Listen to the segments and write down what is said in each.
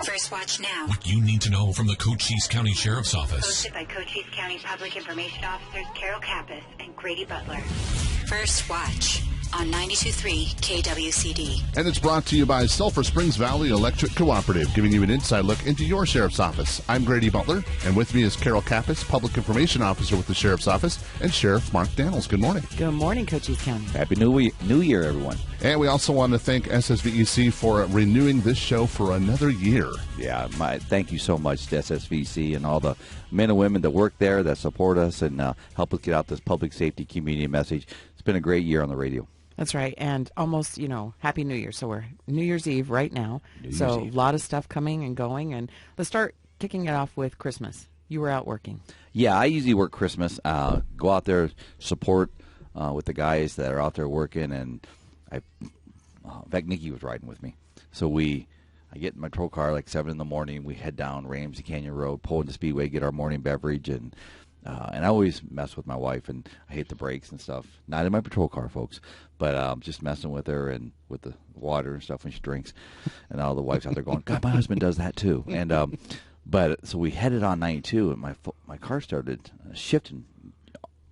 First Watch Now. What you need to know from the Cochise County Sheriff's Office. Hosted by Cochise County Public Information Officers Carol Kappas and Grady Butler. First Watch on 92.3 KWCD. And it's brought to you by Sulphur Springs Valley Electric Cooperative, giving you an inside look into your Sheriff's Office. I'm Grady Butler, and with me is Carol Kappas, Public Information Officer with the Sheriff's Office, and Sheriff Mark Daniels. Good morning. Good morning, Cochise County. Happy New Year, everyone. And we also want to thank SSVEC for renewing this show for another year. Yeah, thank you so much to SSVC and all the men and women that work there, that support us, and help us get out this public safety community message. It's been a great year on the radio. That's right, and almost, Happy New Year. So we're New Year's Eve right now. A lot of stuff coming and going, and let's start kicking it off with Christmas. You were out working. Yeah, I usually work Christmas. Go out there, support with the guys that are out there working, and in fact, Nikki was riding with me. So I get in my patrol car like 7 in the morning. We head down Ramsey Canyon Road, pull into Speedway, get our morning beverage, and I always mess with my wife, and I hate the brakes and stuff. Not in my patrol car, folks, but just messing with her and with the water and stuff when she drinks. And all the wives out there going, God, my husband does that too. And so we headed on 92, and my car started shifting.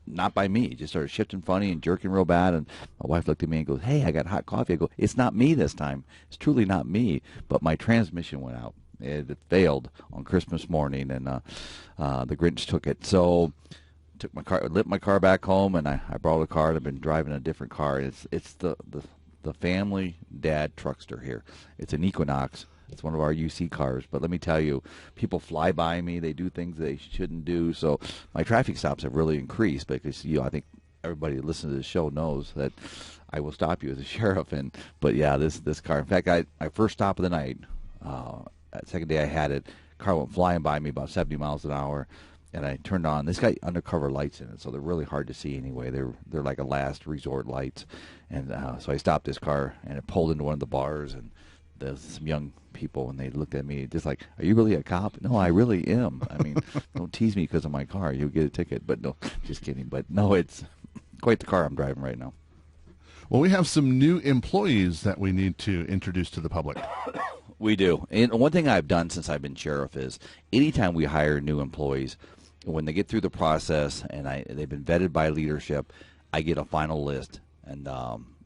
Not by me. It just started shifting funny and jerking real bad. And my wife looked at me and goes, hey, I got hot coffee. I go, it's not me this time. It's truly not me. But my transmission went out. It failed on Christmas morning, and the Grinch took it. So took my car, lit my car back home, and I brought a car. And I've been driving a different car. It's the family dad truckster here. It's an Equinox. It's one of our UC cars. But let me tell you, people fly by me. They do things they shouldn't do. So my traffic stops have really increased because, I think everybody who listens to this show knows that I will stop you as a sheriff. But yeah, this car. In fact, my first stop of the night, second day I had it, car went flying by me about 70 miles an hour. And I turned on. This got undercover lights in it, so they're really hard to see anyway. They're like a last resort lights. And so I stopped this car, and it pulled into one of the bars, and there's some young people, and they looked at me just like, are you really a cop? No, I really am. I mean, don't tease me because of my car. You'll get a ticket. But no, just kidding. But no, it's quite the car I'm driving right now. Well, we have some new employees that we need to introduce to the public. We do. And one thing I've done since I've been sheriff is anytime we hire new employees, when they get through the process and they've been vetted by leadership, I get a final list, and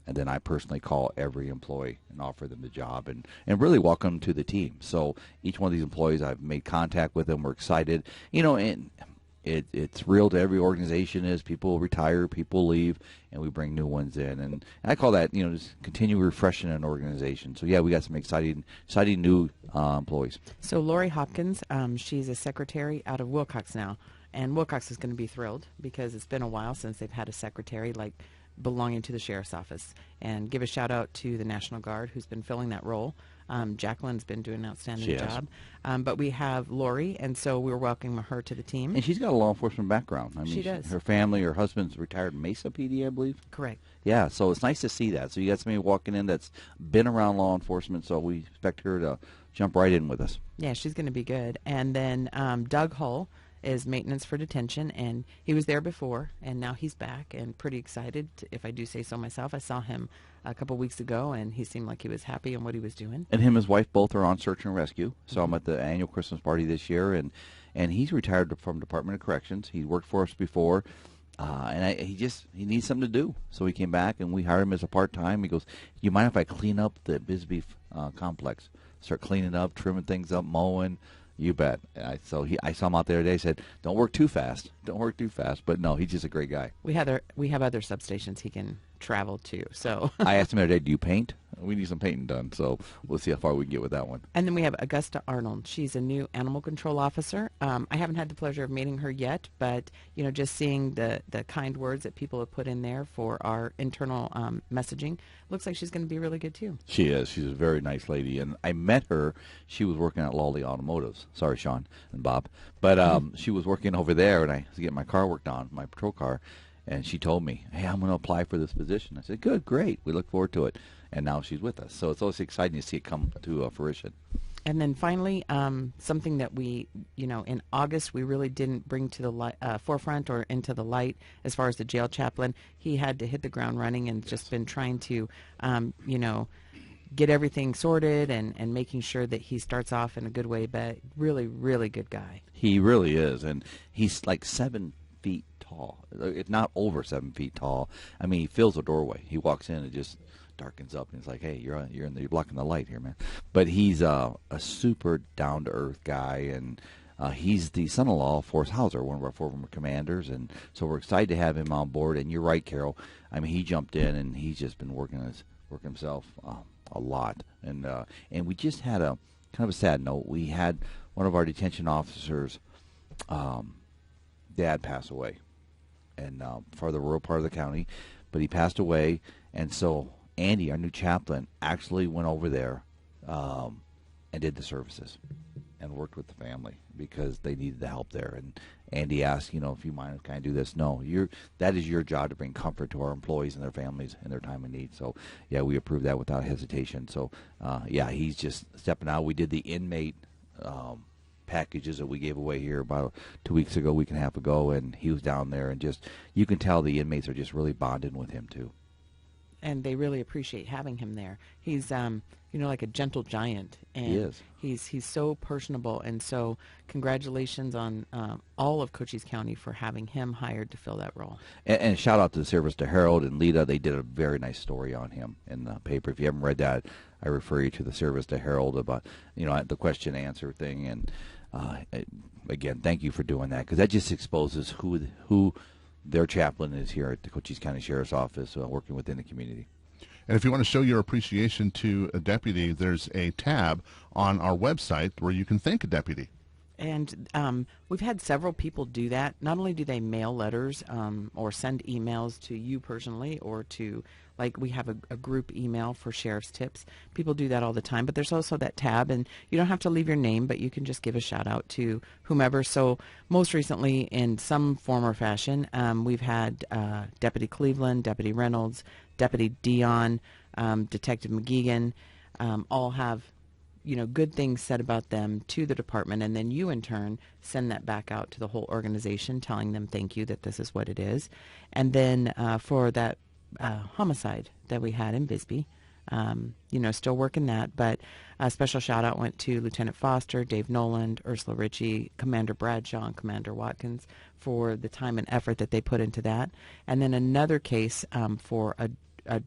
then I personally call every employee and offer them the job and really welcome them to the team. So each one of these employees, I've made contact with them. We're excited. And it's real to every organization is people retire, people leave, and we bring new ones in. And I call that, just continue refreshing an organization. So, yeah, we got some exciting new employees. So Lori Hopkins, she's a secretary out of Wilcox now. And Wilcox is going to be thrilled because it's been a while since they've had a secretary belonging to the Sheriff's Office. And give a shout out to the National Guard who's been filling that role. Jacqueline's been doing an outstanding job. But we have Lori, and so we're welcoming her to the team. And she's got a law enforcement background. I mean, she does. Her family, her husband's retired Mesa PD, I believe. Correct. Yeah, so it's nice to see that. So you got somebody walking in that's been around law enforcement, so we expect her to jump right in with us. Yeah, she's going to be good. And then Doug Hull is maintenance for detention, and he was there before, and now he's back and pretty excited, if I do say so myself. I saw him a couple weeks ago, and he seemed like he was happy in what he was doing. And him and his wife both are on search and rescue. Saw him at the annual Christmas party this year, and he's retired from Department of Corrections. He worked for us before, and he needs something to do. So he came back, and we hired him as a part-time. He goes, you mind if I clean up the Bisbee complex? Start cleaning up, trimming things up, mowing. You bet. I saw him out there today. Said, "Don't work too fast. Don't work too fast." But no, he's just a great guy. We have other substations he can travel to. So I asked him the other day, "Do you paint?" We need some painting done, so we'll see how far we can get with that one. And then we have Augusta Arnold. She's a new animal control officer. I haven't had the pleasure of meeting her yet, but just seeing the kind words that people have put in there for our internal messaging, looks like she's going to be really good too. She is. She's a very nice lady, and I met her. She was working at Lawley Automotives. Sorry, Sean and Bob, but she was working over there, and I was getting my car worked on, my patrol car. And she told me, hey, I'm going to apply for this position. I said, good, great. We look forward to it. And now she's with us. So it's always exciting to see it come to fruition. And then finally, something that we, in August, we really didn't bring to the forefront or into the light as far as the jail chaplain. He had to hit the ground running and just been trying to, get everything sorted and making sure that he starts off in a good way. But really, really good guy. He really is, and he's like 7 feet tall, if not over 7 feet tall. I mean, he fills the doorway. He walks in and just darkens up, and it's like, hey, you're blocking the light here, man. But he's a super down to earth guy, and he's the son-in-law of Forrest Hauser, one of our former commanders, and so we're excited to have him on board. And you're right, Carol. I mean, he jumped in, and he's just been working himself a lot. And we just had a kind of a sad note. We had one of our detention officers' dad pass away, and for the rural part of the county, but he passed away, and so Andy, our new chaplain, actually went over there and did the services and worked with the family because they needed the help there. And Andy asked, if you mind, can I do this? No, that is your job to bring comfort to our employees and their families in their time of need. So, yeah, we approved that without hesitation. So, he's just stepping out. We did the inmate packages that we gave away here about 2 weeks ago, week and a half ago, and he was down there, and just you can tell the inmates are just really bonding with him too. And they really appreciate having him there. He's, like a gentle giant. And he is. He's so personable. And so congratulations on all of Cochise County for having him hired to fill that role. And shout out to the Service to Herald and Lita. They did a very nice story on him in the paper. If you haven't read that, I refer you to the Service to Herald about, the question and answer thing. And again, thank you for doing that, because that just exposes who their chaplain is here at the Cochise County Sheriff's Office, working within the community. And if you want to show your appreciation to a deputy, there's a tab on our website where you can thank a deputy. And we've had several people do that. Not only do they mail letters or send emails to you personally, or to, like, we have a group email for sheriff's tips. People do that all the time. But there's also that tab, and you don't have to leave your name, but you can just give a shout out to whomever. So most recently, in some form or fashion, we've had Deputy Cleveland, Deputy Reynolds, Deputy Dion, Detective McGeegan, all have good things said about them to the department, and then you in turn send that back out to the whole organization, telling them thank you, that this is what it is. And then for that homicide that we had in Bisbee, still working that, but a special shout out went to Lieutenant Foster, Dave Noland, Ursula Ritchie, Commander Bradshaw, and Commander Watkins for the time and effort that they put into that. And then another case for a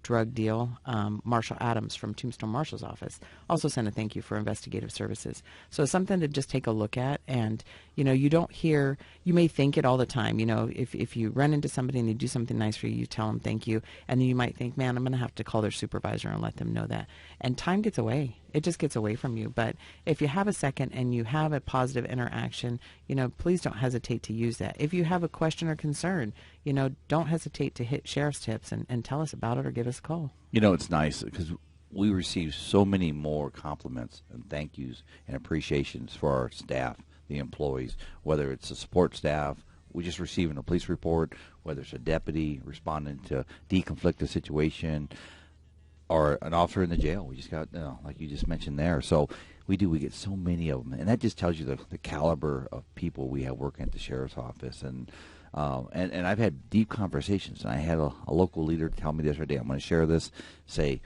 drug deal, Marshall Adams from Tombstone Marshal's office also sent a thank you for investigative services. So it's something to just take a look at. And you don't hear, you may think it all the time, if you run into somebody and they do something nice for you, you tell them thank you, and then you might think, man, I'm going to have to call their supervisor and let them know that. And time gets away. It just gets away from you. But if you have a second and you have a positive interaction, please don't hesitate to use that. If you have a question or concern, don't hesitate to hit Sheriff's Tips and tell us about it or give us a call. It's nice because we receive so many more compliments and thank yous and appreciations for our staff, the employees, whether it's the support staff. We just receiving a police report, whether it's a deputy responding to deconflict a situation, or an officer in the jail. We just got, like you just mentioned there. So we get so many of them, and that just tells you the caliber of people we have working at the sheriff's office. And I've had deep conversations, and I had a local leader tell me the other day, I'm going to share this, say,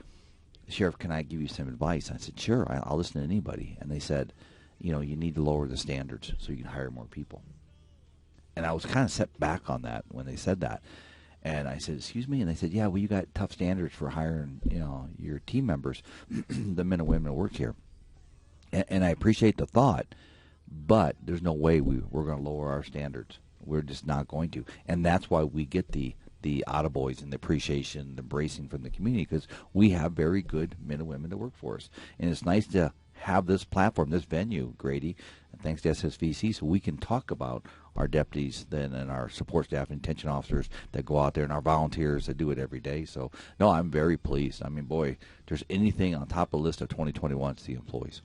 Sheriff, can I give you some advice? I said, sure, I'll listen to anybody. And they said, you need to lower the standards so you can hire more people. And I was kind of set back on that when they said that. And I said, excuse me? And they said, yeah, well, you got tough standards for hiring, your team members, the men and women that work here. And I appreciate the thought, but there's no way we're going to lower our standards. We're just not going to. And that's why we get the attaboys and the appreciation, the embracing from the community, because we have very good men and women that work for us. And it's nice to have this platform, this venue, Grady, thanks to SSVC, so we can talk about our deputies then and our support staff and detention officers that go out there and our volunteers that do it every day. So, no, I'm very pleased. I mean, boy, if there's anything on top of the list of 2021, it's the employees.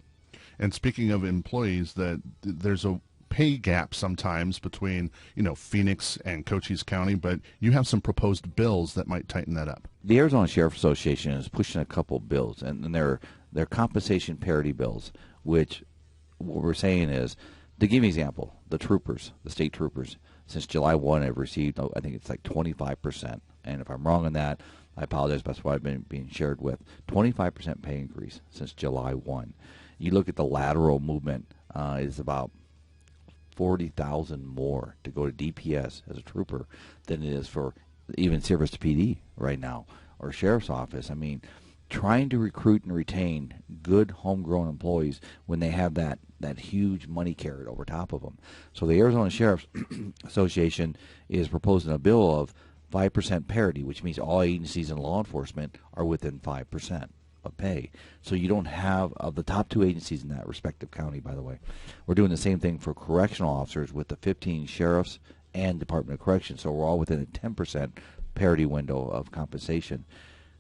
And speaking of employees, there's a pay gap sometimes between, Phoenix and Cochise County, but you have some proposed bills that might tighten that up. The Arizona Sheriff Association is pushing a couple bills, and they're compensation parity bills, which what we're saying is, to give you an example, the state troopers, since July 1 have received, I think it's like 25%. And if I'm wrong on that, I apologize, that's what I've been being shared with. 25% pay increase since July 1. You look at the lateral movement, it's about 40,000 more to go to DPS as a trooper than it is for even service to PD right now or sheriff's office. I mean, trying to recruit and retain good homegrown employees when they have that huge money carried over top of them. So the Arizona Sheriff's Association is proposing a bill of 5% parity, which means all agencies in law enforcement are within 5% of pay. So you don't have, of the top 2 agencies in that respective county, by the way. We're doing the same thing for correctional officers with the 15 sheriffs and Department of Corrections. So we're all within a 10% parity window of compensation.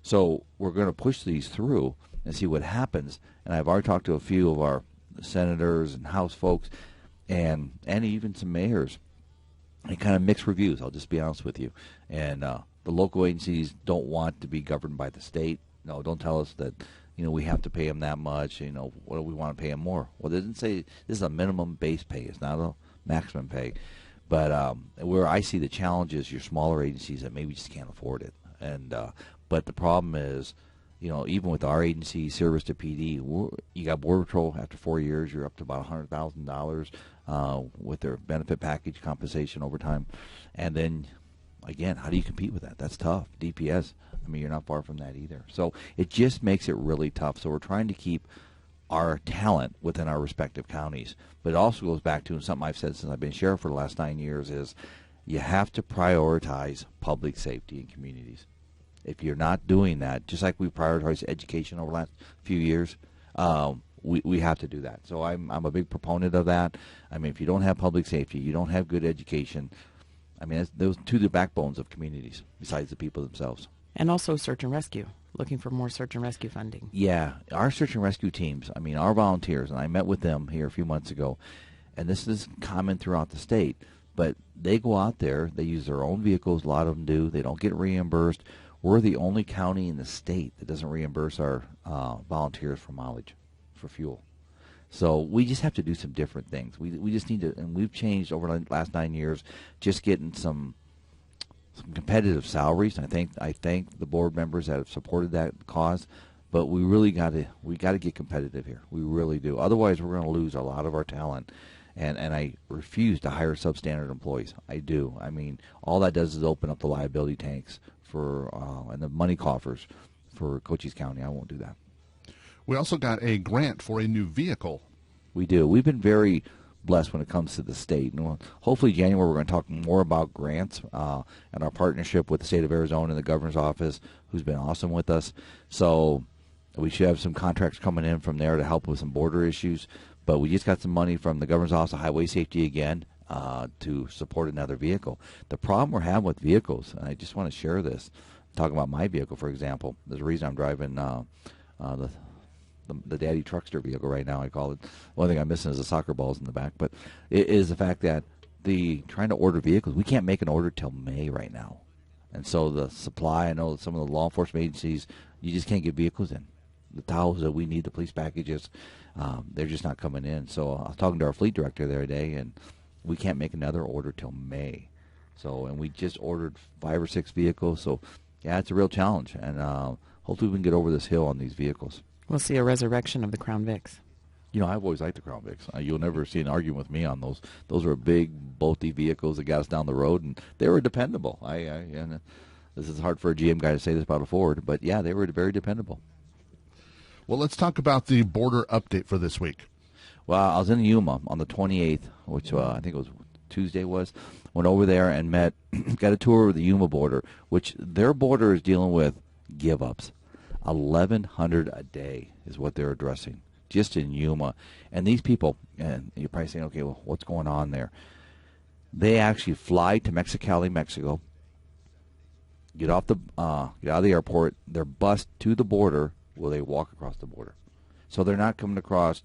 So we're going to push these through and see what happens. And I've already talked to a few of our senators and House folks and even some mayors. And kind of mixed reviews, I'll just be honest with you. And the local agencies don't want to be governed by the state. No, don't tell us that, we have to pay them that much. What do we want to pay them more? Well, they didn't say this is a minimum base pay. It's not a maximum pay. But where I see the challenge is your smaller agencies that maybe just can't afford it. And but the problem is, even with our agency, service to PD, you got Border Patrol after 4 years, you're up to about $100,000 with their benefit package, compensation, overtime. And then, again, how do you compete with that? That's tough. DPS, you're not far from that either. So it just makes it really tough. So we're trying to keep our talent within our respective counties. But it also goes back to something I've said since I've been sheriff for the last 9 years is you have to prioritize public safety in communities. If you're not doing that, just like we prioritize education over the last few years, we have to do that. So I'm a big proponent of that. If you don't have public safety, you don't have good education. Those two are the backbones of communities besides the people themselves. And also search and rescue, looking for more search and rescue funding. Yeah, our search and rescue teams, our volunteers, and I met with them here a few months ago, and this is common throughout the state, but they go out there, they use their own vehicles, a lot of them do, they don't get reimbursed. We're the only county in the state that doesn't reimburse our volunteers for mileage, for fuel. So we just have to do some different things. We just need to, and we've changed over the last 9 years, just getting some competitive salaries. I thank the board members that have supported that cause, but we really got to get competitive here. We really do. Otherwise, we're going to lose a lot of our talent. And I refuse to hire substandard employees. I do. All that does is open up the liability tanks and the money coffers for Cochise County. I won't do that. We also got a grant for a new vehicle. We do. We've been very blessed when it comes to the state. And hopefully January we're going to talk more about grants and our partnership with the state of Arizona and the governor's office, who's been awesome with us. So we should have some contracts coming in from there to help with some border issues. But we just got some money from the governor's office of highway safety again to support another vehicle. The problem we're having with vehicles, and I just want to share this, talking about my vehicle, for example. There's a reason I'm driving the daddy truckster vehicle right now, I call it. One thing I'm missing is the soccer balls in the back. But it is the fact that trying to order vehicles, we can't make an order till May right now. And so the supply, I know some of the law enforcement agencies, you just can't get vehicles in. The towels that we need, the police packages, they're just not coming in. So I was talking to our fleet director the other day, and we can't make another order till May. So, and we just ordered 5 or 6 vehicles. So, yeah, it's a real challenge. And hopefully we can get over this hill on these vehicles. We'll see a resurrection of the Crown Vics. I've always liked the Crown Vics. You'll never see an argument with me on those. Those were big, bulky vehicles that got us down the road, and they were dependable. And this is hard for a GM guy to say this about a Ford, but, yeah, they were very dependable. Well, let's talk about the border update for this week. Well, I was in Yuma on the 28th, which I think it was Tuesday was. Went over there and got a tour of the Yuma border, which their border is dealing with give-ups. 1,100 a day is what they're addressing, just in Yuma. And these people, and you're probably saying, okay, well, what's going on there? They actually fly to Mexicali, Mexico, get out of the airport, they're bused to the border, where they walk across the border. So they're not coming across,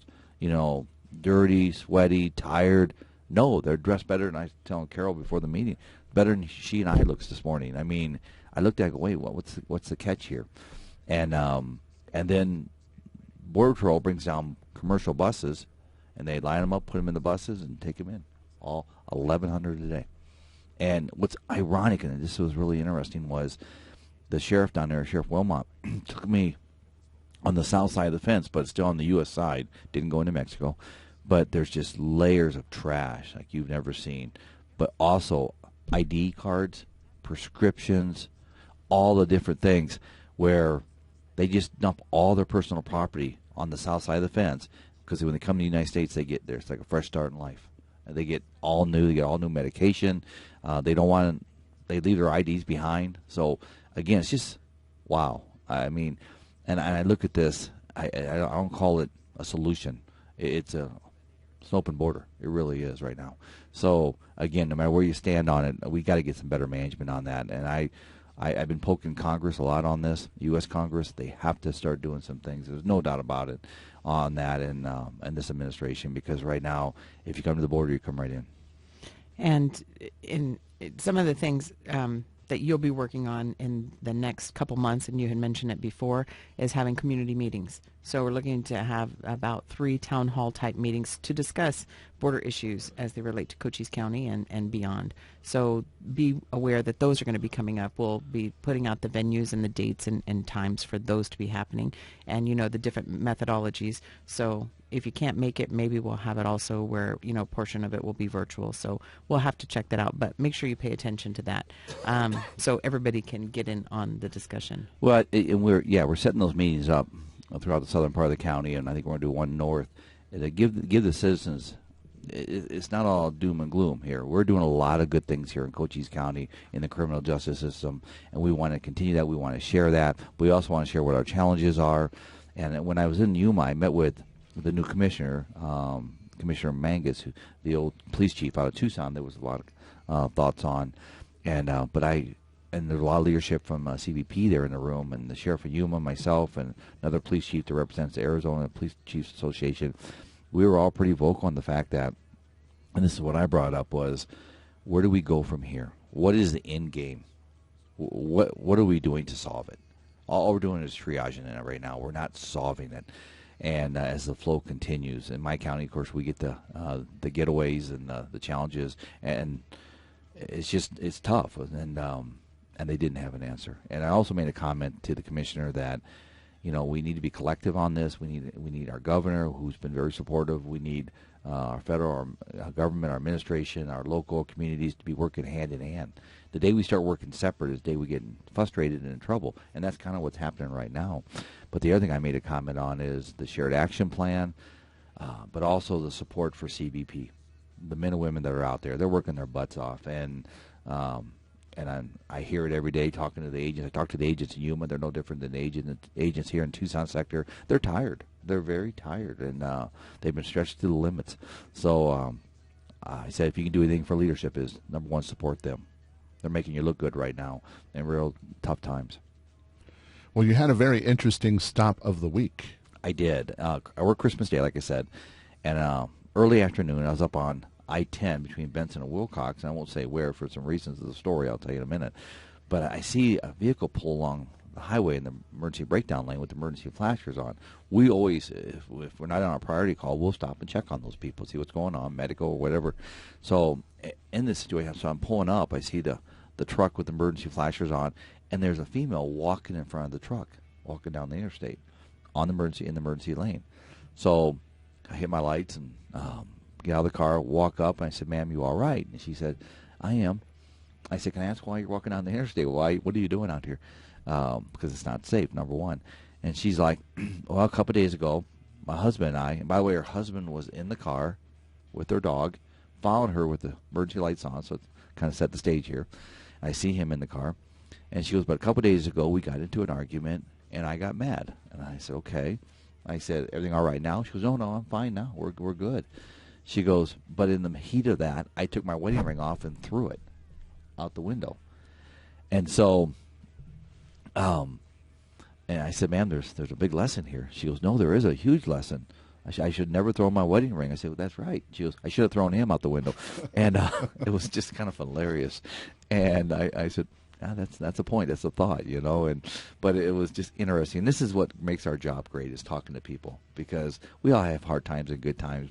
dirty, sweaty, tired. No, they're dressed better than I was telling Carol before the meeting. Better than she and I looks this morning. I looked at it, wait, what's the catch here? And then Border Patrol brings down commercial buses, and they line them up, put them in the buses, and take them in. All 1,100 a day. And what's ironic, and this was really interesting, was the sheriff down there, Sheriff Wilmot, took me on the south side of the fence, but still on the U.S. side. Didn't go into Mexico. But there's just layers of trash like you've never seen. But also ID cards, prescriptions, all the different things where they just dump all their personal property on the south side of the fence, because when they come to the United States, they get there. It's like a fresh start in life. They get all new. They get all new medication. They don't want. They leave their IDs behind. So again, it's just wow. I mean, and I look at this. I don't call it a solution. It's an open border. It really is right now. So again, no matter where you stand on it, we got to get some better management on that. And I've been poking Congress a lot on this. U.S. Congress, they have to start doing some things. There's no doubt about it on that in this administration, because right now, if you come to the border, you come right in. And in some of the things that you'll be working on in the next couple months, and you had mentioned it before, is having community meetings. So we're looking to have about 3 town hall type meetings to discuss border issues as they relate to Cochise County and beyond. So be aware that those are going to be coming up. We'll be putting out the venues and the dates and times for those to be happening, and the different methodologies. So if you can't make it, maybe we'll have it also where a portion of it will be virtual. So we'll have to check that out, but make sure you pay attention to that, so everybody can get in on the discussion. Well, and we're setting those meetings up throughout the southern part of the county, and I think we're going to do one north to give the citizens. It's not all doom and gloom here. We're doing a lot of good things here in Cochise County in the criminal justice system, and we want to continue that. We want to share that. We also want to share what our challenges are. And when I was in Yuma, I met with the new commissioner, Commissioner Mangus, the old police chief out of Tucson. There was a lot of thoughts on, and there's a lot of leadership from CBP there in the room, and the sheriff of Yuma, myself, and another police chief that represents the Arizona Police Chiefs Association. We were all pretty vocal on the fact that, and this is what I brought up, was where do we go from here? What is the end game? What are we doing to solve it? All we're doing is triaging it right now. We're not solving it. And as the flow continues, in my county, of course, we get the getaways and the challenges, and it's tough. And they didn't have an answer. And I also made a comment to the commissioner that, we need to be collective on this. We need our governor, who's been very supportive. We need our federal government, our administration, our local communities to be working hand in hand. The day we start working separate is the day we get frustrated and in trouble, and that's kind of what's happening right now. But the other thing I made a comment on is the shared action plan, but also the support for CBP, the men and women that are out there. They're working their butts off, and I hear it every day talking to the agents. I talk to the agents in Yuma. They're no different than the agents here in Tucson sector. They're tired. They're very tired, and they've been stretched to the limits. So I said, if you can do anything for leadership, is number one, support them. They're making you look good right now in real tough times. Well, you had a very interesting stop of the week. I did. I worked Christmas Day, like I said, and early afternoon I was up on I-10 between Benson and Wilcox, and I won't say where for some reasons of the story. I'll tell you in a minute. But I see a vehicle pull along the highway in the emergency breakdown lane with the emergency flashers on. We always, if we're not on a priority call, we'll stop and check on those people, see what's going on, medical or whatever. So in this situation, so I'm pulling up, I see the truck with the emergency flashers on, and there's a female walking in front of the truck, walking down the interstate in the emergency lane. So I hit my lights and get out of the car, walk up, and I said, "Ma'am, you all right?" And she said, "I am." I said, "Can I ask why you're walking down the interstate? What are you doing out here?" Because it's not safe, number one. And she's like, "Well, a couple of days ago, my husband and I," and by the way, her husband was in the car with their dog, followed her with the emergency lights on, so it kind of set the stage here. I see him in the car. And she goes, "But a couple of days ago, we got into an argument, and I got mad." And I said, "Okay." I said, "Everything all right now?" She goes, "No, I'm fine now. We're good." She goes, "But in the heat of that, I took my wedding ring off and threw it out the window." And so, and I said, "Ma'am, there's a big lesson here." She goes, "No, there is a huge lesson. I should never throw my wedding ring." I said, "Well, that's right." She goes, "I should have thrown him out the window." And it was just kind of hilarious. And I said, that's a point. That's a thought, but it was just interesting. This is what makes our job great, is talking to people, because we all have hard times and good times,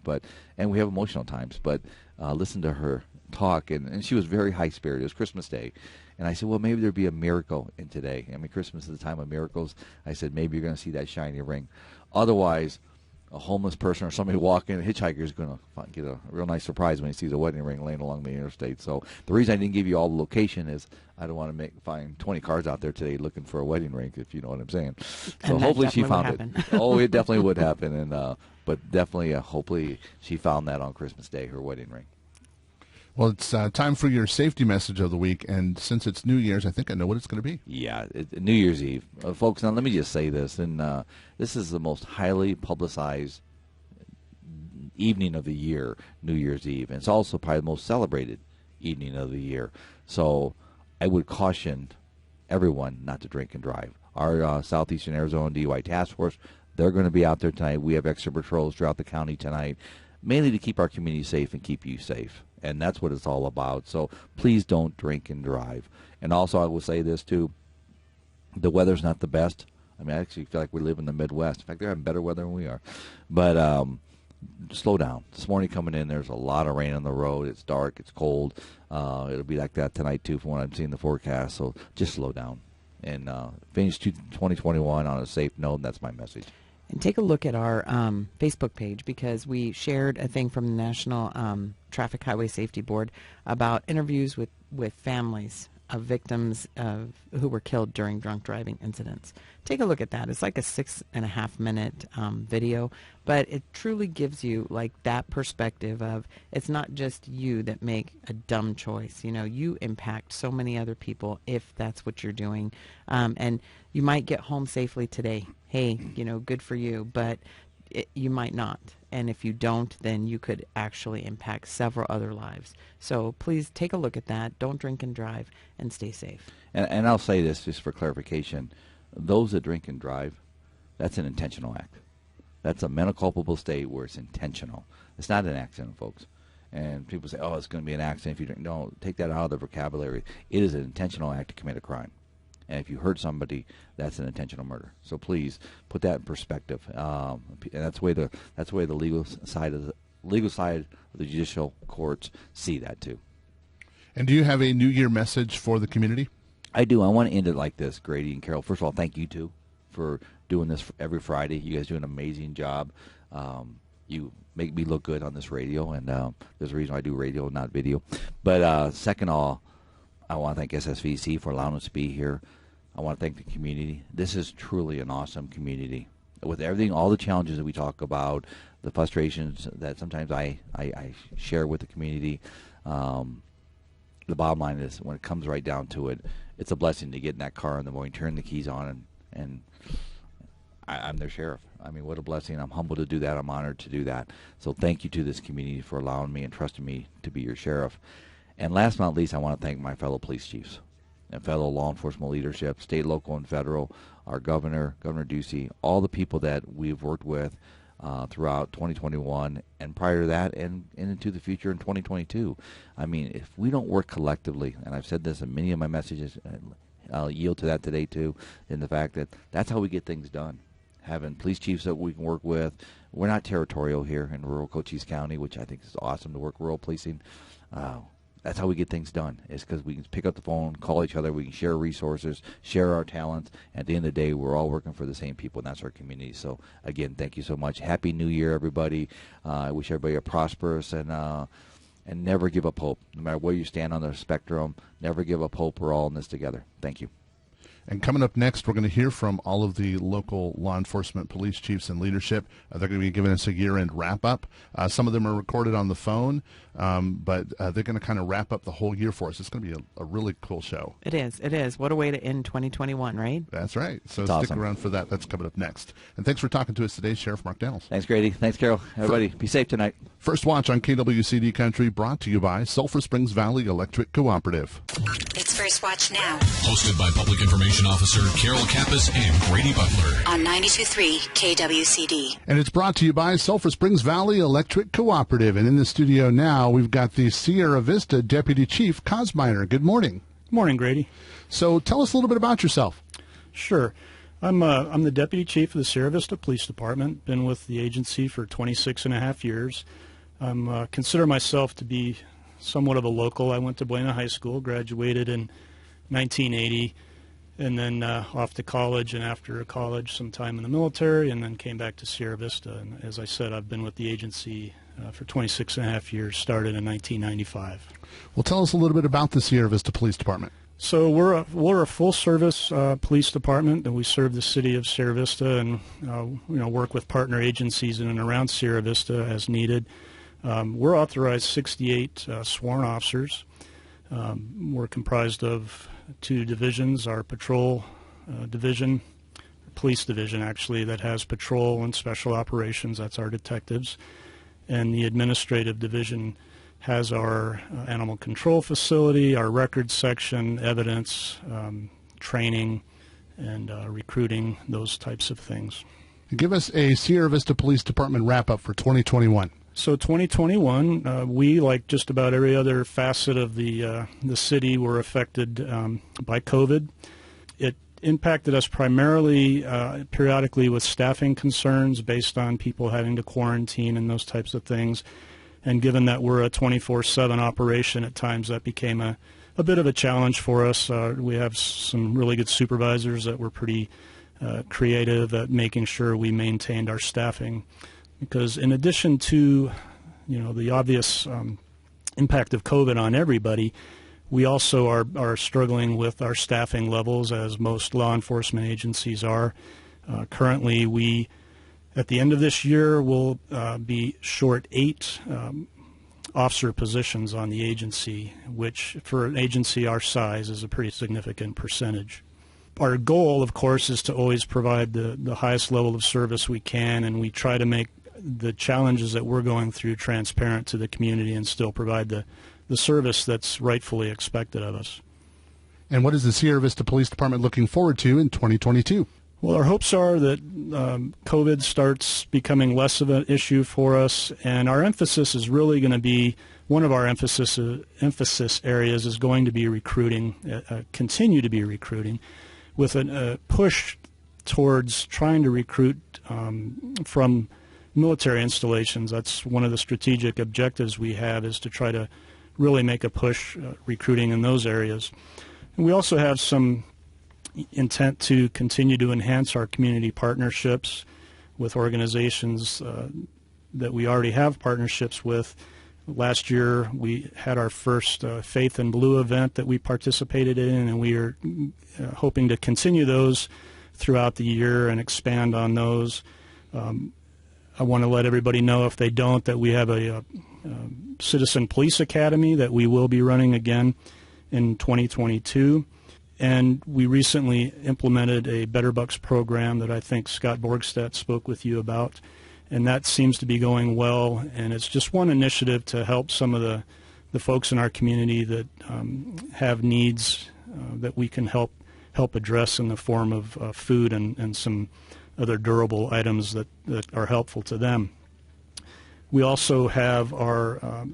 and we have emotional times. But listen to her talk, and she was very high spirited. It was Christmas Day, and I said, well, maybe there'd be a miracle in today. I mean, Christmas is the time of miracles. I said, maybe you're going to see that shiny ring. Otherwise, a homeless person or somebody walking, a hitchhiker is going to get a real nice surprise when he sees a wedding ring laying along the interstate. So the reason I didn't give you all the location is I don't want to find 20 cars out there today looking for a wedding ring, if you know what I'm saying. So And hopefully she definitely found would it. Oh, it definitely would happen, but definitely, hopefully she found that on Christmas Day, her wedding ring. Well, it's time for your safety message of the week, and since it's New Year's, I think I know what it's going to be. Yeah, New Year's Eve. Folks, now let me just say this, and this is the most highly publicized evening of the year, New Year's Eve. And it's also probably the most celebrated evening of the year. So I would caution everyone not to drink and drive. Our Southeastern Arizona DUI Task Force, they're going to be out there tonight. We have extra patrols throughout the county tonight, mainly to keep our community safe and keep you safe. And that's what it's all about. So please don't drink and drive. And also I will say this too, the weather's not the best. I mean, I actually feel like we live in the Midwest. In fact, they're having better weather than we are. But slow down. This morning coming in, there's a lot of rain on the road. It's dark. It's cold. It'll be like that tonight too from what I'm seeing in the forecast. So just slow down and finish 2021 on a safe note. And that's my message. And take a look at our Facebook page, because we shared a thing from the National Traffic Highway Safety Board about interviews with families of victims who were killed during drunk driving incidents. Take a look at that. It's like a 6.5 minute video, but it truly gives you like that perspective of it's not just you that make a dumb choice. You impact so many other people if that's what you're doing. And you might get home safely today. Hey, good for you, but you might not. And if you don't, then you could actually impact several other lives. So please take a look at that. Don't drink and drive, and stay safe. And I'll say this just for clarification. Those that drink and drive, that's an intentional act. That's a mental culpable state where it's intentional. It's not an accident, folks. And people say, oh, it's going to be an accident if you drink. No, take that out of the vocabulary. It is an intentional act to commit a crime. And if you hurt somebody, that's an intentional murder. So please put that in perspective. And that's the way the legal side of the judicial courts see that too. And do you have a New Year message for the community? I do. I want to end it like this, Grady and Carol. First of all, thank you two for doing this every Friday. You guys do an amazing job. You make me look good on this radio, and there's a reason I do radio, not video. But second of all, I want to thank SSVC for allowing us to be here. I want to thank the community. This is truly an awesome community. With everything, all the challenges that we talk about, the frustrations that sometimes I share with the community, the bottom line is, when it comes right down to it, it's a blessing to get in that car in the morning, turn the keys on, and I'm their sheriff. I mean, what a blessing. I'm humbled to do that. I'm honored to do that. So thank you to this community for allowing me and trusting me to be your sheriff. And last but not least, I want to thank my fellow police chiefs and fellow law enforcement leadership, state, local, and federal, our governor, Governor Ducey, all the people that we've worked with throughout 2021 and prior to that and into the future in 2022. I mean, if we don't work collectively, and I've said this in many of my messages, I'll yield to that today too, in the fact that that's how we get things done. Having police chiefs that we can work with. We're not territorial here in rural Cochise County, which I think is awesome to work rural policing. That's how we get things done, is because we can pick up the phone, call each other, we can share resources, share our talents. At the end of the day, we're all working for the same people, and that's our community. So, again, thank you so much. Happy New Year, everybody. I wish everybody a prosperous and never give up hope. No matter where you stand on the spectrum, never give up hope. We're all in this together. Thank you. And coming up next, we're going to hear from all of the local law enforcement police chiefs and leadership. They're going to be giving us a year-end wrap-up. Some of them are recorded on the phone, but they're going to kind of wrap up the whole year for us. It's going to be a really cool show. It is. It is. What a way to end 2021, right? That's right. So That's stick awesome. around for that. That's coming up next. And thanks for talking to us today, Sheriff Mark Daniels. Thanks, Grady. Thanks, Carol. Everybody, be safe tonight. First Watch on KWCD Country, brought to you by Sulphur Springs Valley Electric Cooperative. It's First Watch Now. Hosted by Public Information Officer Carol Kappas and Grady Butler. On 92.3 KWCD. And it's brought to you by Sulphur Springs Valley Electric Cooperative. And in the studio now, we've got the Sierra Vista Deputy Chief, Cosminer. Good morning. Morning, Grady. So tell us a little bit about yourself. Sure. I'm the Deputy Chief of the Sierra Vista Police Department. Been with the agency for 26 and a half years. I consider myself to be somewhat of a local. I went to Buena High School, graduated in 1980, and then off to college, and after college some time in the military, and then came back to Sierra Vista. And as I said, I've been with the agency for 26 and a half years, started in 1995. Well, tell us a little bit about the Sierra Vista Police Department. So we're a full-service police department, and we serve the city of Sierra Vista, and work with partner agencies in and around Sierra Vista as needed. We're authorized 68 sworn officers. We're comprised of 2 divisions: our patrol division, police division actually, that has patrol and special operations. That's our detectives, and the administrative division has our animal control facility, our records section, evidence, training, and recruiting, those types of things. Give us a Sierra Vista Police Department wrap-up for 2021. So 2021, we, like just about every other facet of the city, were affected by COVID. It impacted us primarily periodically with staffing concerns based on people having to quarantine and those types of things. And given that we're a 24/7 operation, at times that became a bit of a challenge for us. We have some really good supervisors that were pretty creative at making sure we maintained our staffing. Because in addition to, the obvious impact of COVID on everybody, we also are struggling with our staffing levels, as most law enforcement agencies are. Currently, at the end of this year, we'll be short 8 officer positions on the agency, which for an agency our size is a pretty significant percentage. Our goal, of course, is to always provide the highest level of service we can, and we try to make the challenges that we're going through transparent to the community and still provide the service that's rightfully expected of us. And what is the Sierra Vista Police Department looking forward to in 2022? Well, our hopes are that COVID starts becoming less of an issue for us, and our emphasis is really going to be, one of our emphasis areas is going to be recruiting, continue to be recruiting, with a push towards trying to recruit from military installations. That's one of the strategic objectives we have, is to try to really make a push recruiting in those areas. And we also have some intent to continue to enhance our community partnerships with organizations that we already have partnerships with. Last year we had our first Faith in Blue event that we participated in, and we are hoping to continue those throughout the year and expand on those. I want to let everybody know, if they don't, that we have a Citizen Police Academy that we will be running again in 2022. And we recently implemented a Better Bucks program that I think Scott Borgstedt spoke with you about, and that seems to be going well. And it's just one initiative to help some of the folks in our community that have needs that we can help address in the form of food and some other durable items that are helpful to them. We also have our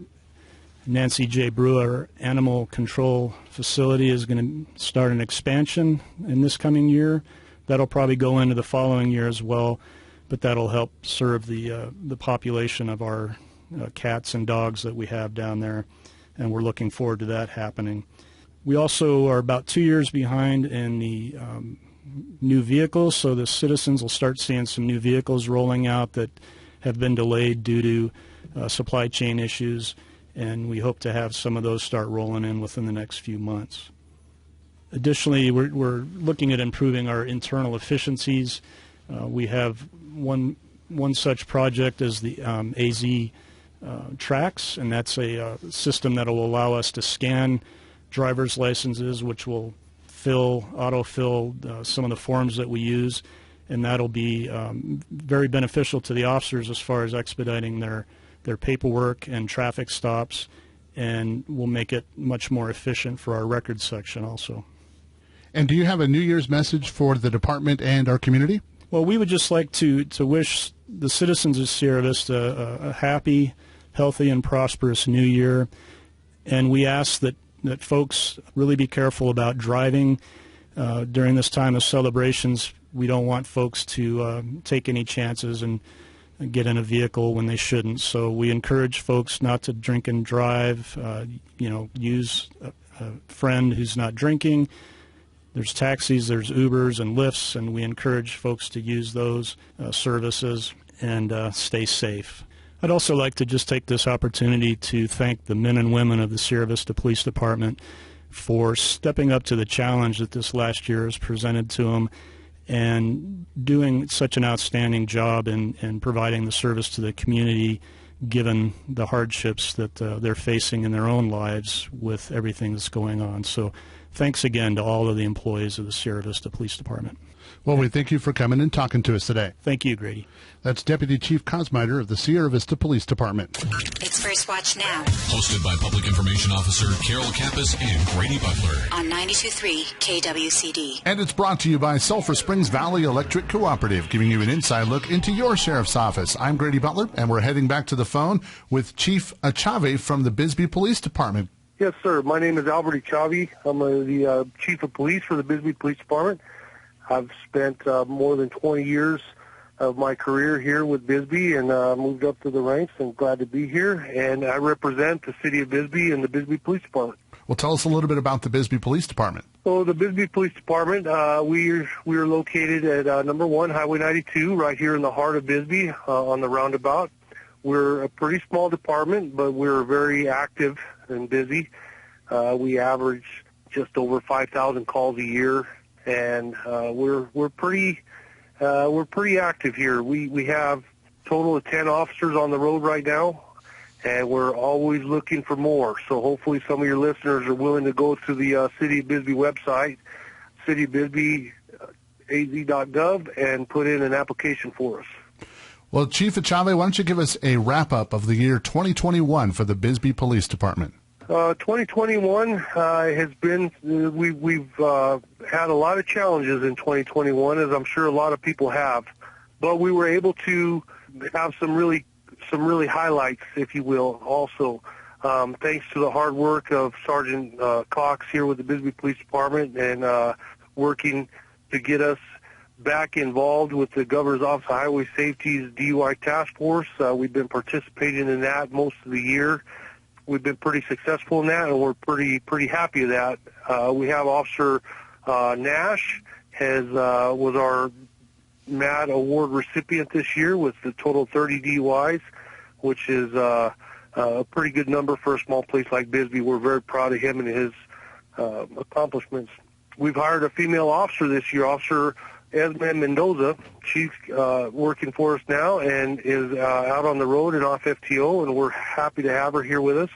Nancy J. Brewer Animal Control Facility is going to start an expansion in this coming year. That'll probably go into the following year as well, but that'll help serve the population of our cats and dogs that we have down there, and we're looking forward to that happening. We also are about 2 years behind in the new vehicles, so the citizens will start seeing some new vehicles rolling out that have been delayed due to supply chain issues, and we hope to have some of those start rolling in within the next few months. Additionally, we're looking at improving our internal efficiencies. We have one such project as the AZ Tracks, and that's a system that will allow us to scan driver's licenses, which will autofill some of the forms that we use, and that'll be very beneficial to the officers as far as expediting their paperwork and traffic stops, and will make it much more efficient for our records section also. And do you have a New Year's message for the department and our community? Well, we would just like to wish the citizens of Sierra Vista a happy, healthy, and prosperous New Year, and we ask that that folks really be careful about driving during this time of celebrations. We don't want folks to take any chances and get in a vehicle when they shouldn't. So we encourage folks not to drink and drive. Use a friend who's not drinking. There's taxis, there's Ubers and Lyfts, and we encourage folks to use those services and stay safe. I'd also like to just take this opportunity to thank the men and women of the Sierra Vista Police Department for stepping up to the challenge that this last year has presented to them and doing such an outstanding job in providing the service to the community, given the hardships that they're facing in their own lives with everything that's going on. So thanks again to all of the employees of the Sierra Vista Police Department. Well, we thank you for coming and talking to us today. Thank you, Grady. That's Deputy Chief Cosmiter of the Sierra Vista Police Department. It's First Watch Now. Hosted by Public Information Officer Carol Kappas and Grady Butler. On 92.3 KWCD. And it's brought to you by Sulphur Springs Valley Electric Cooperative, giving you an inside look into your sheriff's office. I'm Grady Butler, and we're heading back to the phone with Chief Achave from the Bisbee Police Department. Yes, sir. My name is Albert Achave. I'm the Chief of Police for the Bisbee Police Department. I've spent more than 20 years of my career here with Bisbee and moved up to the ranks, and glad to be here. And I represent the city of Bisbee and the Bisbee Police Department. Well, tell us a little bit about the Bisbee Police Department. So the Bisbee Police Department, we are located at number 1 Highway 92, right here in the heart of Bisbee on the roundabout. We're a pretty small department, but we're very active and busy. We average just over 5,000 calls a year. And we're pretty active here. We have a total of 10 officers on the road right now, and we're always looking for more. So hopefully some of your listeners are willing to go to the City of Bisbee website, citybisbeeaz.gov, and put in an application for us. Well, Chief Achave, why don't you give us a wrap-up of the year 2021 for the Bisbee Police Department? 2021 has been, we've had a lot of challenges in 2021, as I'm sure a lot of people have, but we were able to have some really highlights, if you will, also, thanks to the hard work of Sergeant Cox here with the Bisbee Police Department and working to get us back involved with the Governor's Office of Highway Safety's DUI Task Force. We've been participating in that most of the year. We've been pretty successful in that, and we're pretty happy with that. We have Officer Nash was our MAD award recipient this year with the total 30 DUIs, which is a pretty good number for a small place like Bisbee. We're very proud of him and his accomplishments. We've hired a female officer this year, Officer Esme Mendoza. She's working for us now and is out on the road and off FTO, and we're happy to have her here with us.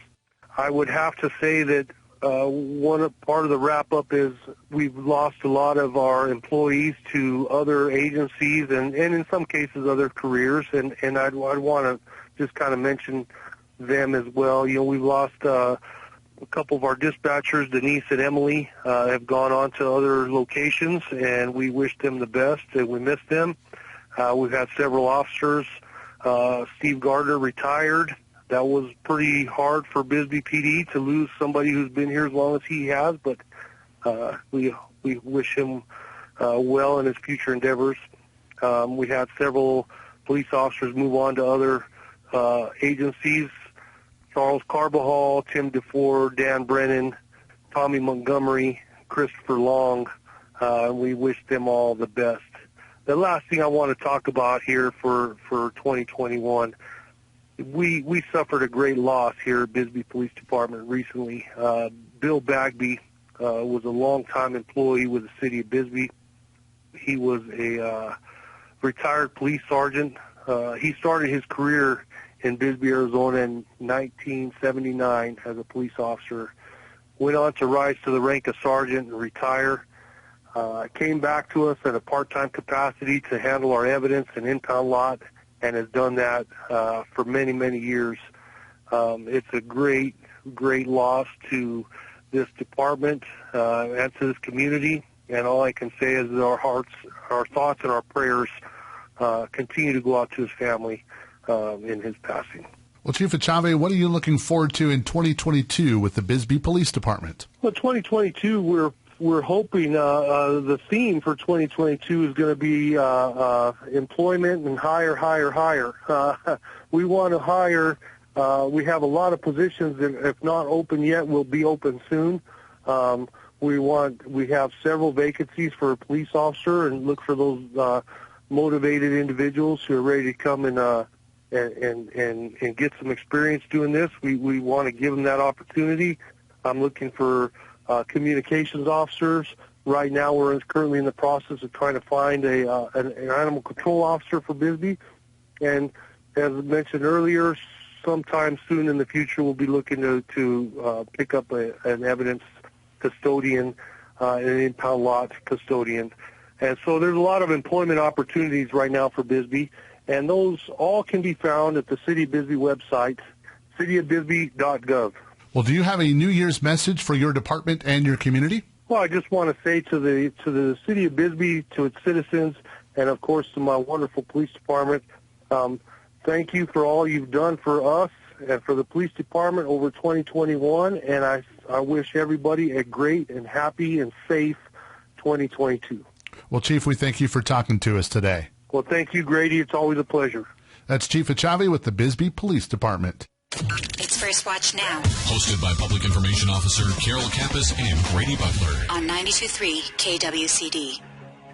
I would have to say that one part of the wrap-up is we've lost a lot of our employees to other agencies and in some cases other careers, and I'd want to just kind of mention them as well. You know, we've lost a couple of our dispatchers, Denise and Emily, have gone on to other locations, and we wish them the best, and we miss them. We've had several officers. Steve Gardner retired. That was pretty hard for Bisbee PD to lose somebody who's been here as long as he has, but we wish him well in his future endeavors. We had several police officers move on to other agencies. Charles Carbajal, Tim DeFore, Dan Brennan, Tommy Montgomery, Christopher Long. We wish them all the best. The last thing I want to talk about here for 2021, we suffered a great loss here at Bisbee Police Department recently. Bill Bagby was a longtime employee with the city of Bisbee. He was a retired police sergeant. He started his career in Bisbee, Arizona in 1979 as a police officer. Went on to rise to the rank of sergeant and retire. Came back to us at a part-time capacity to handle our evidence and impound lot, and has done that for many, many years. It's a great, great loss to this department and to this community, and all I can say is that our hearts, our thoughts, and our prayers continue to go out to his family in his passing. Well, Chief Achave, what are you looking forward to in 2022 with the Bisbee Police Department? Well, 2022, we're hoping the theme for 2022 is going to be employment and hire. We want to hire. We have a lot of positions that, if not open yet, will be open soon. We have several vacancies for a police officer, and look for those motivated individuals who are ready to come and get some experience doing this. We want to give them that opportunity. I'm looking for communications officers. Right now, we're currently in the process of trying to find an animal control officer for Bisbee. And as mentioned earlier, sometime soon in the future, we'll be looking to pick up an evidence custodian, an impound lot custodian. And so there's a lot of employment opportunities right now for Bisbee, and those all can be found at the City of Bisbee website, cityofbisbee.gov. Well, do you have a New Year's message for your department and your community? Well, I just want to say to the City of Bisbee, to its citizens, and of course to my wonderful police department, thank you for all you've done for us and for the police department over 2021, and I wish everybody a great and happy and safe 2022. Well, Chief, we thank you for talking to us today. Well, thank you, Grady. It's always a pleasure. That's Chief Achave with the Bisbee Police Department. It's First Watch Now. Hosted by Public Information Officer Carol Kappas and Grady Butler. On 92.3 KWCD.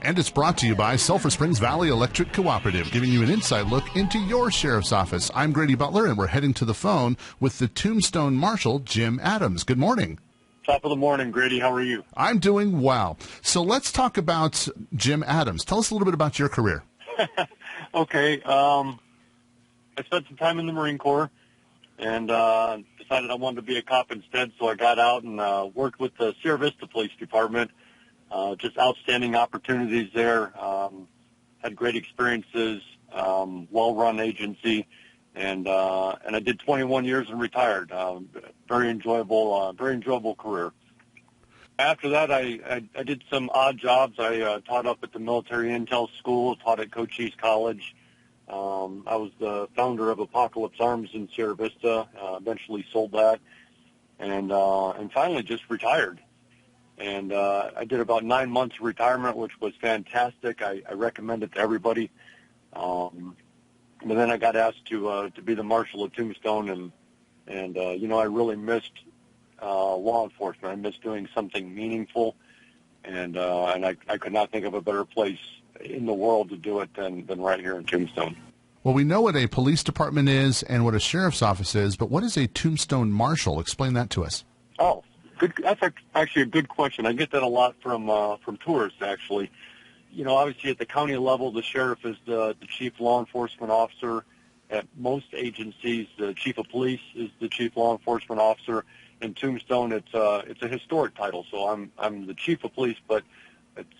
And it's brought to you by Sulphur Springs Valley Electric Cooperative, giving you an inside look into your sheriff's office. I'm Grady Butler, and we're heading to the phone with the Tombstone Marshal, Jim Adams. Good morning. Top of the morning, Grady. How are you? I'm doing well. So let's talk about Jim Adams. Tell us a little bit about your career. Okay. I spent some time in the Marine Corps and decided I wanted to be a cop instead, so I got out and worked with the Sierra Vista Police Department. Just outstanding opportunities there. Had great experiences, well-run agency, and I did 21 years and retired. Very enjoyable career. After that, I did some odd jobs. I taught up at the Military Intel School, taught at Cochise College. I was the founder of Apocalypse Arms in Sierra Vista. Eventually sold that, and finally just retired. And I did about 9 months of retirement, which was fantastic. I recommend it to everybody. But then I got asked to be the marshal of Tombstone, and I really missed law enforcement. I missed doing something meaningful, and I could not think of a better place in the world to do it than right here in Tombstone. Well, we know what a police department is and what a sheriff's office is, but what is a Tombstone Marshal? Explain that to us. Oh, good. That's actually a good question. I get that a lot from tourists, actually. Obviously at the county level, the sheriff is the chief law enforcement officer. At most agencies, the chief of police is the chief law enforcement officer. In Tombstone, it's a historic title, so I'm the chief of police, but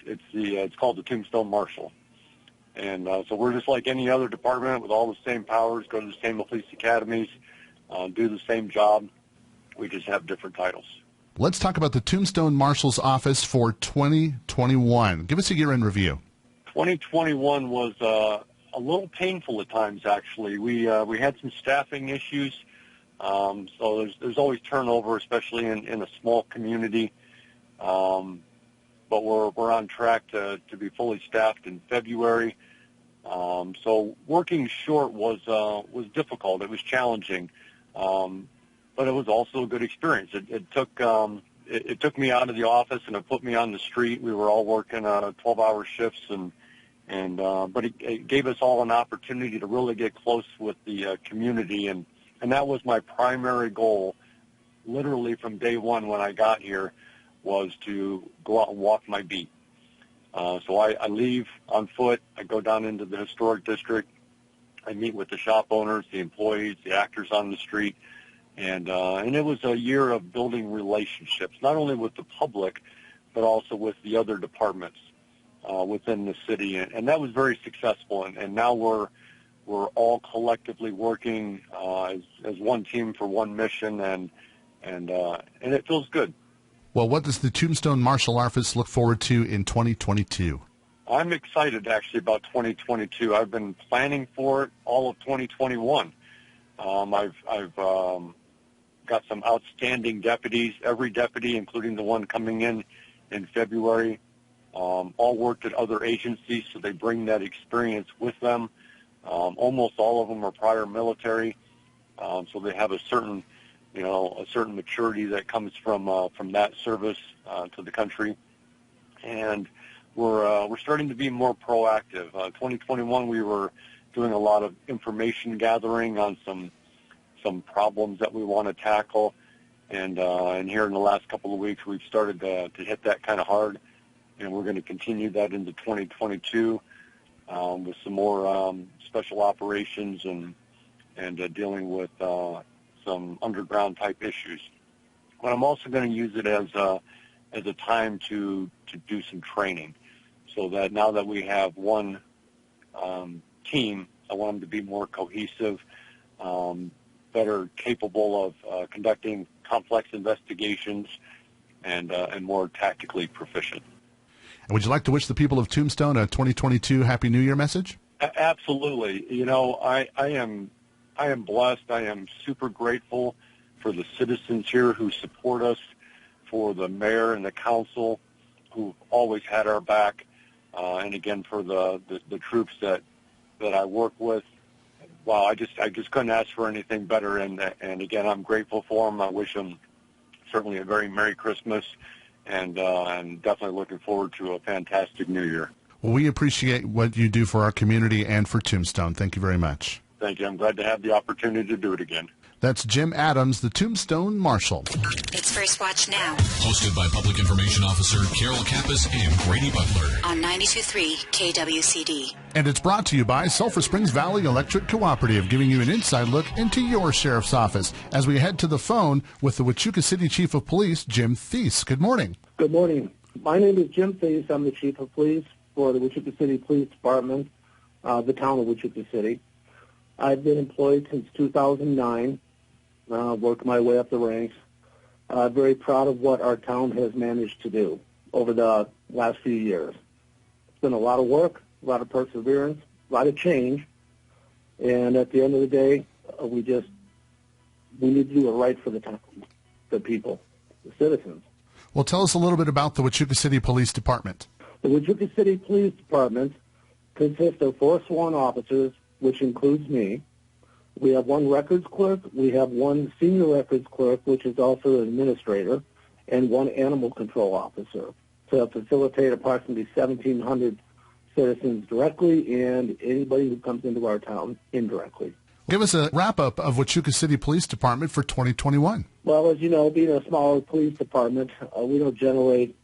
it's called the Tombstone Marshal. And so we're just like any other department with all the same powers, go to the same police academies, do the same job. We just have different titles. Let's talk about the Tombstone Marshal's office for 2021. Give us a year in review. 2021 was a little painful at times, actually. We had some staffing issues, so there's always turnover, especially in a small community. But we're on track to be fully staffed in February. So working short was difficult. It was challenging. But it was also a good experience. It took me out of the office and it put me on the street. We were all working 12-hour shifts, but it gave us all an opportunity to really get close with the community, and that was my primary goal, literally from day one when I got here, was to go out and walk my beat. So I leave on foot. I go down into the historic district. I meet with the shop owners, the employees, the actors on the street. And it was a year of building relationships, not only with the public, but also with the other departments within the city. And that was very successful. And now we're all collectively working as one team for one mission, and it feels good. Well, what does the Tombstone Marshal Office look forward to in 2022? I'm excited, actually, about 2022. I've been planning for it all of 2021. I've got some outstanding deputies. Every deputy, including the one coming in February, all worked at other agencies, so they bring that experience with them. Almost all of them are prior military, so they have a certain maturity that comes from that service to the country. And we're starting to be more proactive. 2021, we were doing a lot of information gathering on some problems that we want to tackle, and here in the last couple of weeks, we've started to hit that kind of hard, and we're going to continue that into 2022 with some more special operations and dealing with some underground type issues. But I'm also going to use it as a time to do some training, so that now that we have one team, I want them to be more cohesive, better capable of conducting complex investigations, and more tactically proficient. And would you like to wish the people of Tombstone a 2022 Happy New Year message? Absolutely. I am blessed. I am super grateful for the citizens here who support us, for the mayor and the council who've always had our back, and again for the troops that I work with. Wow, I just couldn't ask for anything better, and again, I'm grateful for them. I wish them certainly a very Merry Christmas, and definitely looking forward to a fantastic New Year. Well, we appreciate what you do for our community and for Tombstone. Thank you very much. Thank you. I'm glad to have the opportunity to do it again. That's Jim Adams, the Tombstone Marshal. It's First Watch Now. Hosted by Public Information Officer Carol Kappas and Grady Butler. On 92.3 KWCD. And it's brought to you by Sulphur Springs Valley Electric Cooperative, giving you an inside look into your sheriff's office as we head to the phone with the Wachuka City Chief of Police, Jim Thies. Good morning. Good morning. My name is Jim Thies. I'm the Chief of Police for the Wachuka City Police Department, the town of Wachuka City. I've been employed since 2009, worked my way up the ranks. Very proud of what our town has managed to do over the last few years. It's been a lot of work, a lot of perseverance, a lot of change, and at the end of the day, we need to do it right for the town, the people, the citizens. Well, tell us a little bit about the Wachuka City Police Department. The Wachuka City Police Department consists of 4 sworn officers, which includes me. We have 1 records clerk, we have 1 senior records clerk, which is also an administrator, and 1 animal control officer to facilitate approximately 1,700 citizens directly and anybody who comes into our town indirectly. Give us a wrap-up of Wachuka City Police Department for 2021. Well, as you know, being a smaller police department, we don't generate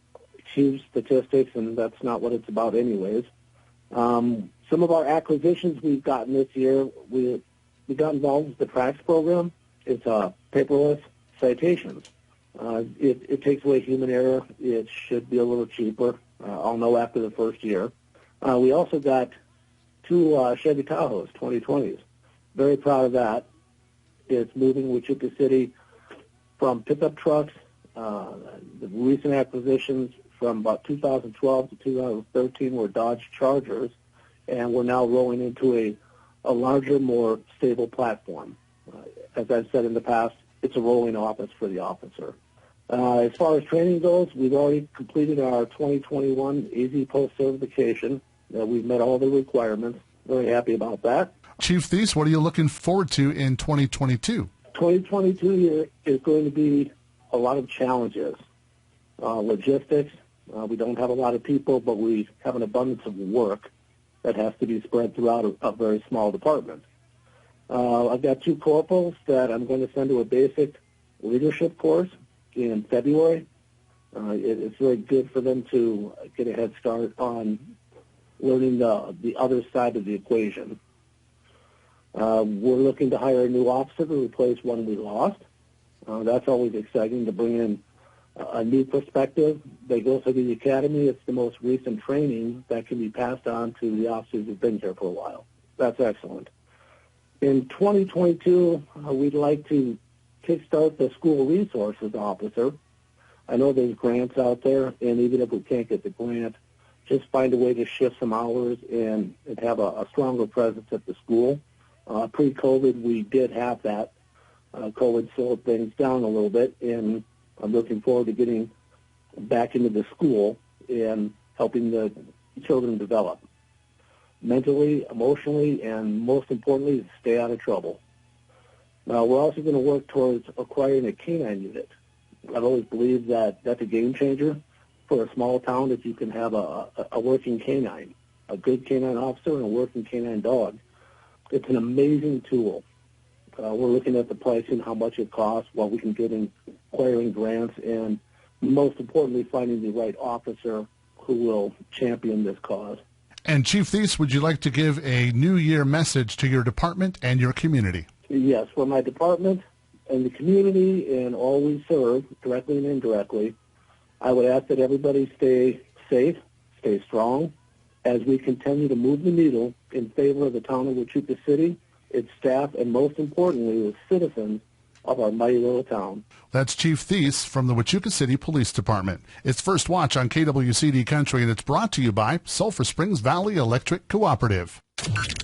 huge statistics, and that's not what it's about anyways. Some of our acquisitions we've gotten this year, we got involved with the TRACS program. It's paperless citations. It takes away human error. It should be a little cheaper. I'll know after the first year. We also got 2 Chevy Tahoes, 2020s. Very proud of that. It's moving Wachuka City from pickup trucks. The recent acquisitions from about 2012 to 2013 were Dodge Chargers, and we're now rolling into a larger, more stable platform. As I've said in the past, it's a rolling office for the officer. As far as training goes, we've already completed our 2021 AZ Post certification. We've met all the requirements. Very happy about that. Chief Thies, what are you looking forward to in 2022? 2022 is going to be a lot of challenges. Logistics, we don't have a lot of people, but we have an abundance of work that has to be spread throughout a very small department. I've got 2 corporals that I'm going to send to a basic leadership course in February. It's very good for them to get a head start on learning the other side of the equation. We're looking to hire a new officer to replace one we lost. That's always exciting to bring in a new perspective. They go through the academy. It's the most recent training that can be passed on to the officers who've been here for a while. That's excellent. In 2022, we'd like to kickstart the school resources officer. I know there's grants out there, and even if we can't get the grant, just find a way to shift some hours and have a stronger presence at the school. Pre-COVID, we did have that. COVID slowed things down a little bit, and I'm looking forward to getting back into the school and helping the children develop mentally, emotionally, and most importantly, stay out of trouble. Now, we're also going to work towards acquiring a canine unit. I've always believed that that's a game changer for a small town if you can have a working canine, a good canine officer and a working canine dog. It's an amazing tool. We're looking at the pricing, how much it costs, what we can get in acquiring grants, and most importantly, finding the right officer who will champion this cause. And Chief Thies, would you like to give a New Year message to your department and your community? Yes, for my department and the community and all we serve, directly and indirectly, I would ask that everybody stay safe, stay strong, as we continue to move the needle in favor of the town of Wachuka City, its staff, and most importantly, the citizens of our mighty little town. That's Chief Thies from the Wachuka City Police Department. It's First Watch on KWCD Country, and it's brought to you by Sulphur Springs Valley Electric Cooperative.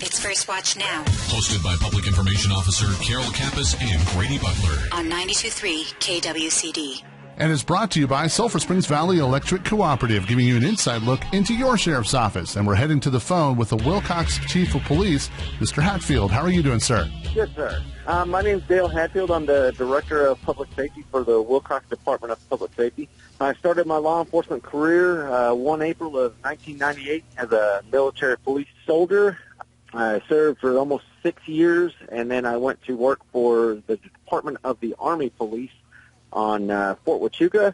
It's First Watch Now. Hosted by Public Information Officer Carol Kappas and Grady Butler. On 92.3 KWCD. And it's brought to you by Sulphur Springs Valley Electric Cooperative, giving you an inside look into your sheriff's office. And we're heading to the phone with the Wilcox Chief of Police, Mr. Hatfield. How are you doing, sir? Good, sir. My name's Dale Hatfield. I'm the Director of Public Safety for the Wilcox Department of Public Safety. I started my law enforcement career 1 April of 1998 as a military police soldier. I served for almost 6 years, and then I went to work for the Department of the Army Police on Fort Wachuka.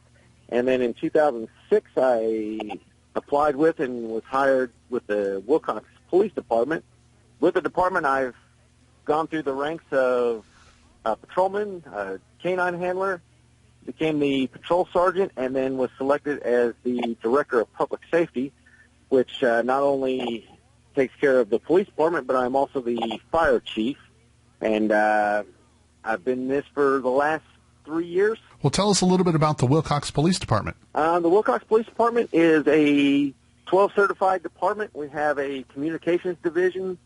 And then in 2006, I applied with and was hired with the Wilcox Police Department. With the department, I've gone through the ranks of patrolman, canine handler, became the patrol sergeant, and then was selected as the Director of Public Safety, which not only takes care of the police department, but I'm also the fire chief. And I've been this for the last 3 years. Well, tell us a little bit about the Wilcox Police Department. The Wilcox Police Department is a 12 certified department. We have a communications division,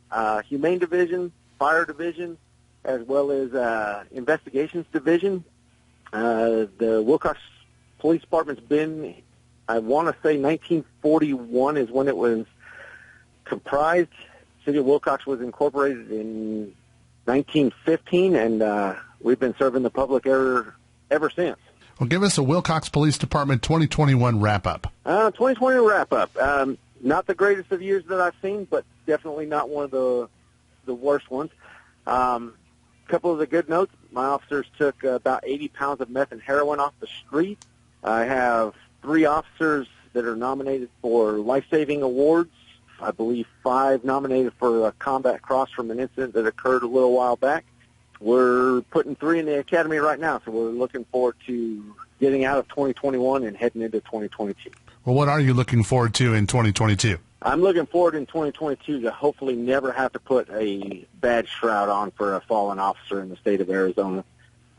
humane division, fire division, as well as investigations division. The Wilcox Police Department's been, I want to say 1941 is when it was comprised. City of Wilcox was incorporated in 1915, and we've been serving the public ever since. Well, give us a Wilcox Police Department 2021 wrap-up. 2020 wrap-up. Not the greatest of years that I've seen, but definitely not one of the worst ones. A couple of the good notes, my officers took about 80 pounds of meth and heroin off the street. I have 3 officers that are nominated for life-saving awards. I believe 5 nominated for a combat cross from an incident that occurred a little while back. We're putting 3 in the academy right now, so we're looking forward to getting out of 2021 and heading into 2022. Well, what are you looking forward to in 2022? I'm looking forward in 2022 to hopefully never have to put a badge shroud on for a fallen officer in the state of Arizona.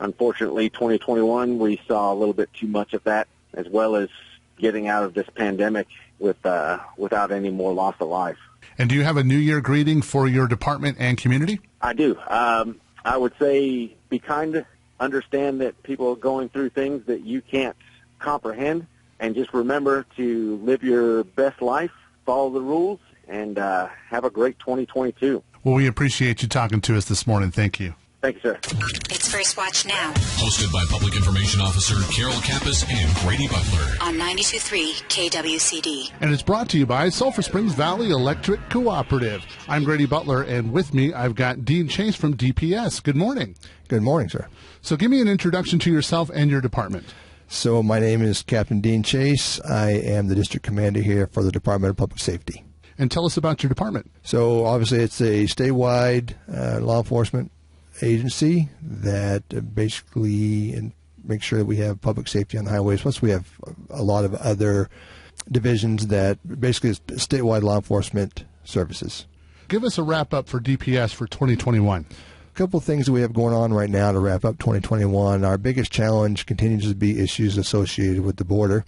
Unfortunately, 2021, we saw a little bit too much of that, as well as getting out of this pandemic without any more loss of life. And do you have a New Year greeting for your department and community? I do. I would say be kind, understand that people are going through things that you can't comprehend, and just remember to live your best life, follow the rules, and have a great 2022. Well, we appreciate you talking to us this morning. Thank you. Thank you, sir. It's First Watch Now. Hosted by Public Information Officer Carol Kappas and Grady Butler. On 92.3 KWCD. And it's brought to you by Sulphur Springs Valley Electric Cooperative. I'm Grady Butler, and with me I've got Dean Chase from DPS. Good morning. Good morning, sir. So give me an introduction to yourself and your department. So my name is Captain Dean Chase. I am the district commander here for the Department of Public Safety. And tell us about your department. So obviously it's a statewide law enforcement agency that basically makes sure that we have public safety on the highways. Plus we have a lot of other divisions that basically is statewide law enforcement services. Give us a wrap-up for DPS for 2021. A couple of things that we have going on right now to wrap up 2021. Our biggest challenge continues to be issues associated with the border.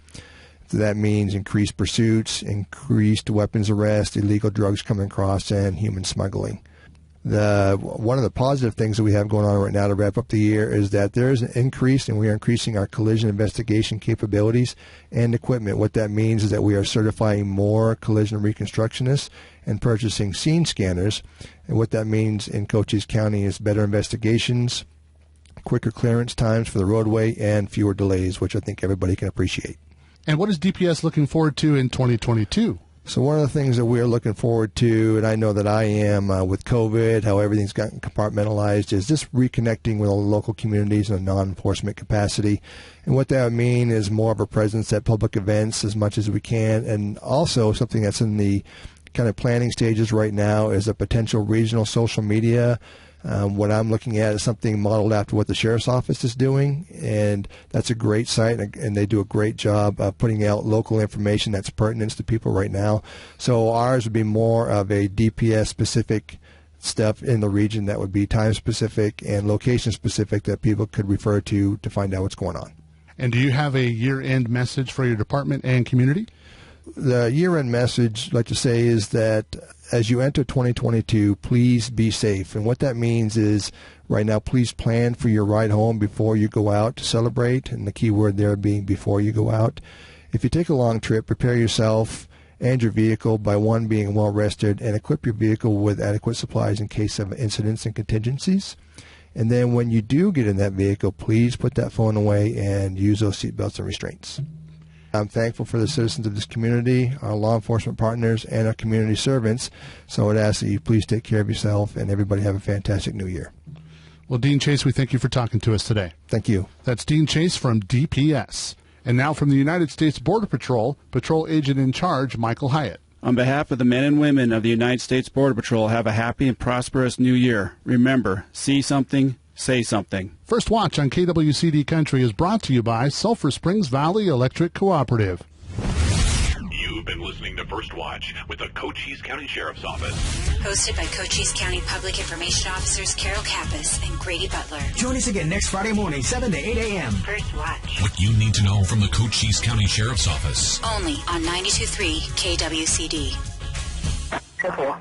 So that means increased pursuits, increased weapons arrest, illegal drugs coming across, and human smuggling. One of the positive things that we have going on right now to wrap up the year is that there is an increase, and we are increasing our collision investigation capabilities and equipment. What that means is that we are certifying more collision reconstructionists and purchasing scene scanners. And what that means in Cochise County is better investigations, quicker clearance times for the roadway, and fewer delays, which I think everybody can appreciate. And what is DPS looking forward to in 2022? So one of the things that we're looking forward to, and I know that I am with COVID, how everything's gotten compartmentalized, is just reconnecting with all the local communities in a non-enforcement capacity. And what that would mean is more of a presence at public events as much as we can. And also something that's in the kind of planning stages right now is a potential regional social media. What I'm looking at is something modeled after what the Sheriff's Office is doing, and that's a great site, and they do a great job of putting out local information that's pertinent to people right now. So ours would be more of a DPS-specific stuff in the region that would be time-specific and location-specific that people could refer to find out what's going on. And do you have a year-end message for your department and community? The year-end message, I'd like to say, is that as you enter 2022, please be safe. And what that means is, right now, please plan for your ride home before you go out to celebrate, and the key word there being before you go out. If you take a long trip, prepare yourself and your vehicle by, one, being well-rested, and equip your vehicle with adequate supplies in case of incidents and contingencies. And then when you do get in that vehicle, please put that phone away and use those seatbelts and restraints. I'm thankful for the citizens of this community, our law enforcement partners, and our community servants. So I would ask that you please take care of yourself, and everybody have a fantastic new year. Well, Dean Chase, we thank you for talking to us today. Thank you. That's Dean Chase from DPS. And now from the United States Border Patrol, Patrol Agent in Charge, Michael Hyatt. On behalf of the men and women of the United States Border Patrol, have a happy and prosperous new year. Remember, see something, say something. First Watch on KWCD Country is brought to you by Sulphur Springs Valley Electric Cooperative. You've been listening to First Watch with the Cochise County Sheriff's Office. Hosted by Cochise County Public Information Officers Carol Kappas and Grady Butler. Join us again next Friday morning, 7 to 8 a.m. First Watch. What you need to know from the Cochise County Sheriff's Office. Only on 92.3 KWCD. Careful.